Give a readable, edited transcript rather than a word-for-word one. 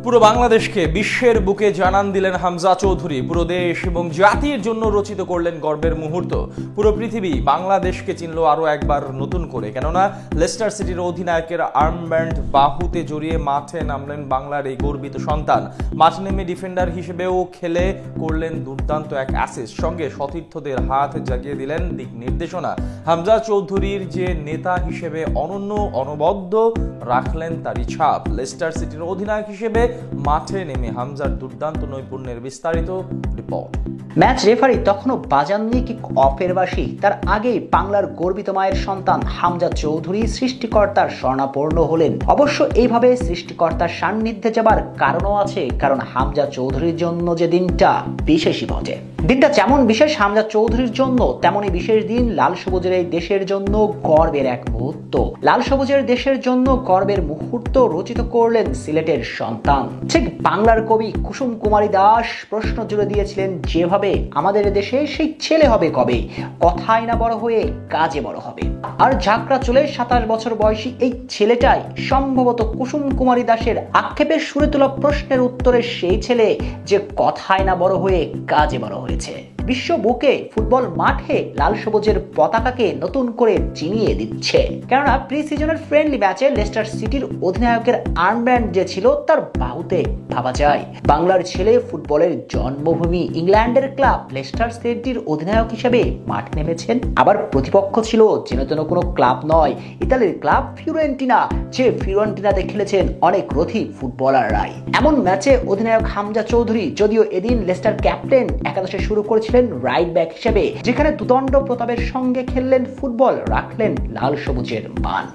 পুরো বাংলাদেশকে বিশ্বের বুকে জানান দিলেন হামজা চৌধুরী। পুরো দেশ এবং জাতির জন্য রচিত করলেন গর্বের মুহূর্ত। পুরো পৃথিবী বাংলাদেশকে চিনল আরও একবার নতুন করে, কেননা লেস্টার সিটির অধিনায়কের আর্মব্যান্ড বাহুতে জড়িয়ে মাঠে নামলেন বাংলার এই গর্বিত সন্তান। মাঠে নেমে ডিফেন্ডার হিসেবেও খেলে করলেন দুর্দান্ত এক অ্যাসিস্ট, সঙ্গে সতীর্থদের হাত জাগিয়ে দিলেন দিক নির্দেশনা। হামজা চৌধুরীর যে নেতা হিসেবে অনন্য অনবদ্য রাখলেন তারই ছাপ। লেস্টার সিটির অধিনায়ক হিসেবে মাঠে নেমে হামজার দুর্দান্ত নৈপুণ্যের বিস্তারিত রিপোর্ট। ম্যাচ রেফারি তখনও বাজাননি কিক অফের বাঁশি, তার আগেই বাংলার গর্বিত মায়ের সন্তান হামজা চৌধুরী সৃষ্টিকর্তার শরণাপন্ন হলেন। অবশ্য এইভাবে সৃষ্টিকর্তার সান্নিধ্যে যাবার কারণও আছে, কারণ হামজা চৌধুরীর জন্য যে দিনটা বিশেষই বটে। দিনটা যেমন বিশেষ হামজা চৌধুরীর জন্য, তেমনই বিশেষ দিন লাল সবুজের এই দেশের জন্য গর্বের এক মুহূর্ত। লাল সবুজের দেশের জন্য গর্বের মুহূর্ত রচিত করলেন সিলেটের সন্তান। ঠিক বাংলার কবি কুসুম কুমারী দাস প্রশ্ন জুড়ে দিয়েছিলেন যেভাবে, আমাদের দেশে সেই ছেলে হবে কবে, কথায় না বড় হয়ে কাজে বড় হবে। আর ঝাঁকড়া চুলে 27 বছর বয়সী এই ছেলেটাই সম্ভবত কুসুম কুমারী দাসের আক্ষেপের সুরে তোলা প্রশ্নের উত্তরে সেই ছেলে যে কথায় না বড় হয়ে কাজে বড় হয়েছে। বিশ্ব বুকে ফুটবল মাঠে লাল সবুজের পতাকাকে নতুন করে চিনিয়ে দিচ্ছে। কেননা প্রি সিজনের ফ্রেন্ডলি ম্যাচে লেস্টার সিটির অধিনায়কের আর্মব্যান্ড যে ছিল তার বাহুতে ভাবা যায়। বাংলার ছেলে, ফুটবলের জন্মভূমি ইংল্যান্ডের ক্লাব লেস্টার সিটির অধিনায়ক হিসেবে মাঠে নেমেছেন। আবার প্রতিপক্ষ ছিল যেন তেন কোনো ক্লাব নয়, ইতালির ক্লাব ফিওরেন্টিনা, যে ফিওরেন্টিনাতে খেলেছেন অনেক রথী ফুটবলাররাই। এমন ম্যাচে অধিনায়ক হামজা চৌধুরী যদিও এদিন লেস্টার ক্যাপ্টেন একাদশে শুরু করেছিলেন রাইট ব্যাক হিসেবে, যেখানে দুদণ্ড প্রতাপের সঙ্গে খেললেন ফুটবল, রাখলেন লাল সবুজের মান।